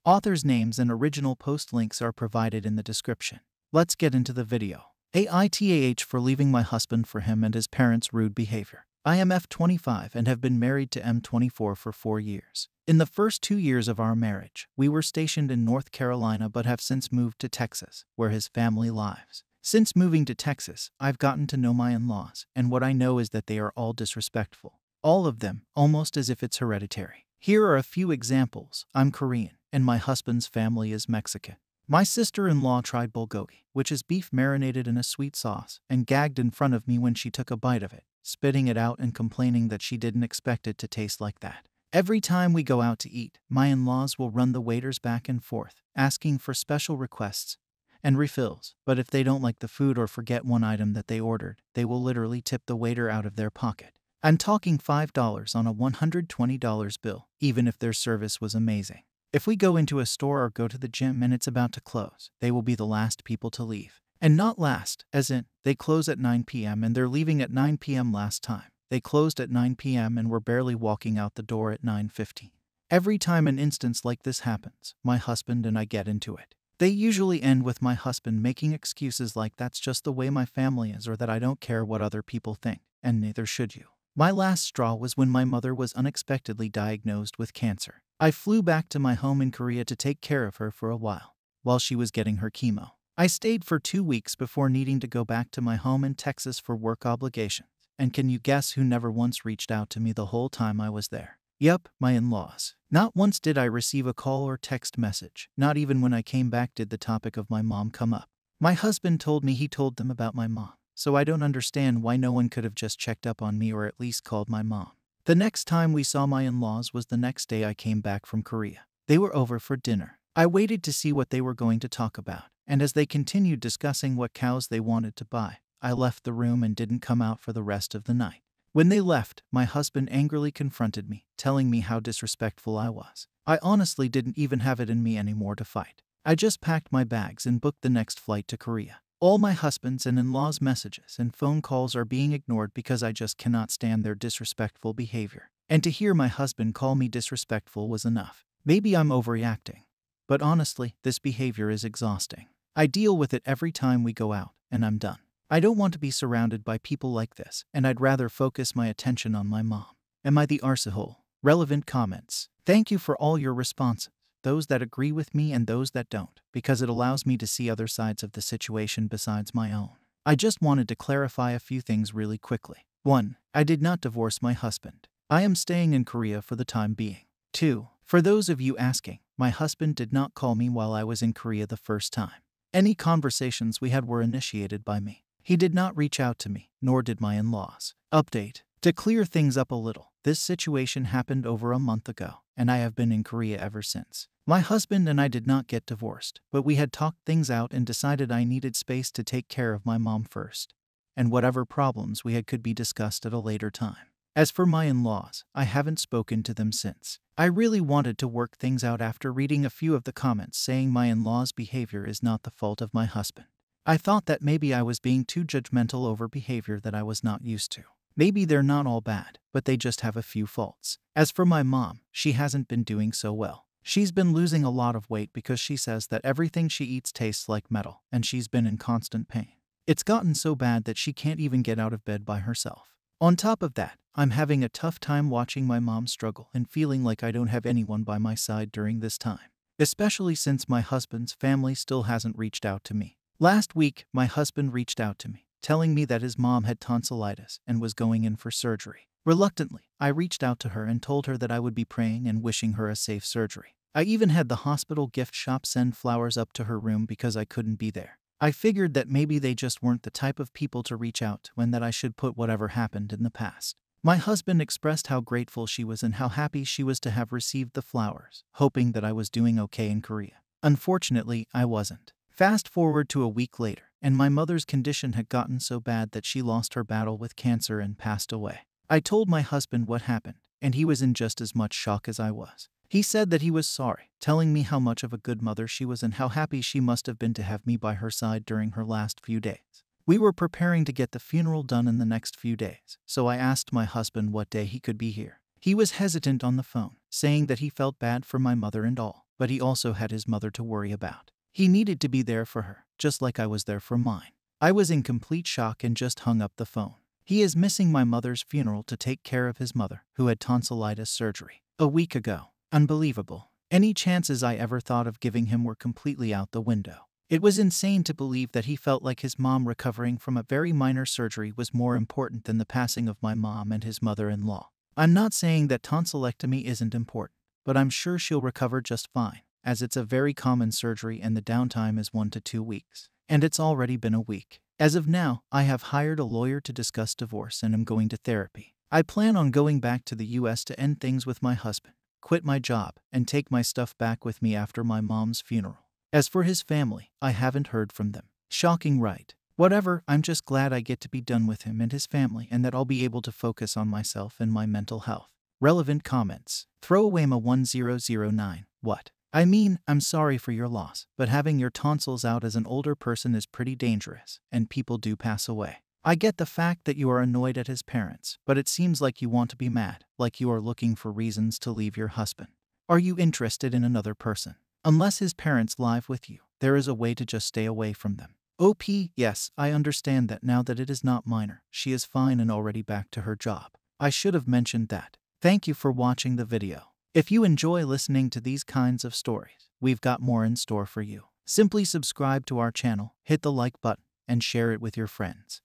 Authors' names and original post links are provided in the description. Let's get into the video. AITAH for leaving my husband for him and his parents' rude behavior. I am F25 and have been married to M24 for 4 years. In the first 2 years of our marriage, we were stationed in North Carolina but have since moved to Texas, where his family lives. Since moving to Texas, I've gotten to know my in-laws, and what I know is that they are all disrespectful. All of them, almost as if it's hereditary. Here are a few examples. I'm Korean, and my husband's family is Mexican. My sister-in-law tried bulgogi, which is beef marinated in a sweet sauce, and gagged in front of me when she took a bite of it, spitting it out and complaining that she didn't expect it to taste like that. Every time we go out to eat, my in-laws will run the waiters back and forth, asking for special requests and refills, but if they don't like the food or forget one item that they ordered, they will literally tip the waiter out of their pocket. I'm talking $5 on a $120 bill, even if their service was amazing. If we go into a store or go to the gym and it's about to close, they will be the last people to leave. And not last, as in, they close at 9 p.m. and they're leaving at 9 p.m. last time. They closed at 9 p.m. and were barely walking out the door at 9:15. Every time an instance like this happens, my husband and I get into it. They usually end with my husband making excuses like that's just the way my family is or that I don't care what other people think, and neither should you. My last straw was when my mother was unexpectedly diagnosed with cancer. I flew back to my home in Korea to take care of her for a while she was getting her chemo. I stayed for 2 weeks before needing to go back to my home in Texas for work obligations. And can you guess who never once reached out to me the whole time I was there? Yup, my in-laws. Not once did I receive a call or text message. Not even when I came back did the topic of my mom come up. My husband told me he told them about my mom. So I don't understand why no one could have just checked up on me or at least called my mom. The next time we saw my in-laws was the next day I came back from Korea. They were over for dinner. I waited to see what they were going to talk about, and as they continued discussing what cows they wanted to buy, I left the room and didn't come out for the rest of the night. When they left, my husband angrily confronted me, telling me how disrespectful I was. I honestly didn't even have it in me anymore to fight. I just packed my bags and booked the next flight to Korea. All my husband's and in-laws' messages and phone calls are being ignored because I just cannot stand their disrespectful behavior. And to hear my husband call me disrespectful was enough. Maybe I'm overreacting. But honestly, this behavior is exhausting. I deal with it every time we go out, and I'm done. I don't want to be surrounded by people like this, and I'd rather focus my attention on my mom. Am I the arsehole? Relevant comments. Thank you for all your responses. Those that agree with me and those that don't, because it allows me to see other sides of the situation besides my own. I just wanted to clarify a few things really quickly. 1. I did not divorce my husband. I am staying in Korea for the time being. 2. For those of you asking, my husband did not call me while I was in Korea the first time. Any conversations we had were initiated by me. He did not reach out to me, nor did my in-laws. Update. To clear things up a little, this situation happened over a month ago, and I have been in Korea ever since. My husband and I did not get divorced, but we had talked things out and decided I needed space to take care of my mom first, and whatever problems we had could be discussed at a later time. As for my in-laws, I haven't spoken to them since. I really wanted to work things out after reading a few of the comments saying my in-laws' behavior is not the fault of my husband. I thought that maybe I was being too judgmental over behavior that I was not used to. Maybe they're not all bad, but they just have a few faults. As for my mom, she hasn't been doing so well. She's been losing a lot of weight because she says that everything she eats tastes like metal, and she's been in constant pain. It's gotten so bad that she can't even get out of bed by herself. On top of that, I'm having a tough time watching my mom struggle and feeling like I don't have anyone by my side during this time, especially since my husband's family still hasn't reached out to me. Last week, my husband reached out to me, telling me that his mom had tonsillitis and was going in for surgery. Reluctantly, I reached out to her and told her that I would be praying and wishing her a safe surgery. I even had the hospital gift shop send flowers up to her room because I couldn't be there. I figured that maybe they just weren't the type of people to reach out to and that I should put whatever happened in the past. My husband expressed how grateful she was and how happy she was to have received the flowers, hoping that I was doing okay in Korea. Unfortunately, I wasn't. Fast forward to a week later, and my mother's condition had gotten so bad that she lost her battle with cancer and passed away. I told my husband what happened, and he was in just as much shock as I was. He said that he was sorry, telling me how much of a good mother she was and how happy she must have been to have me by her side during her last few days. We were preparing to get the funeral done in the next few days, so I asked my husband what day he could be here. He was hesitant on the phone, saying that he felt bad for my mother and all, but he also had his mother to worry about. He needed to be there for her, just like I was there for mine. I was in complete shock and just hung up the phone. He is missing my mother's funeral to take care of his mother, who had tonsillitis surgery a week ago. Unbelievable. Any chances I ever thought of giving him were completely out the window. It was insane to believe that he felt like his mom recovering from a very minor surgery was more important than the passing of my mom and his mother-in-law. I'm not saying that tonsillectomy isn't important, but I'm sure she'll recover just fine, as it's a very common surgery and the downtime is 1 to 2 weeks. And it's already been a week. As of now, I have hired a lawyer to discuss divorce and am going to therapy. I plan on going back to the US to end things with my husband, quit my job, and take my stuff back with me after my mom's funeral. As for his family, I haven't heard from them. Shocking, right? Whatever, I'm just glad I get to be done with him and his family and that I'll be able to focus on myself and my mental health. Relevant comments. Throwawayma1009. What? I mean, I'm sorry for your loss, but having your tonsils out as an older person is pretty dangerous, and people do pass away. I get the fact that you are annoyed at his parents, but it seems like you want to be mad, like you are looking for reasons to leave your husband. Are you interested in another person? Unless his parents live with you, there is a way to just stay away from them. OP, yes, I understand that now that it is not minor, she is fine and already back to her job. I should have mentioned that. Thank you for watching the video. If you enjoy listening to these kinds of stories, we've got more in store for you. Simply subscribe to our channel, hit the like button, and share it with your friends.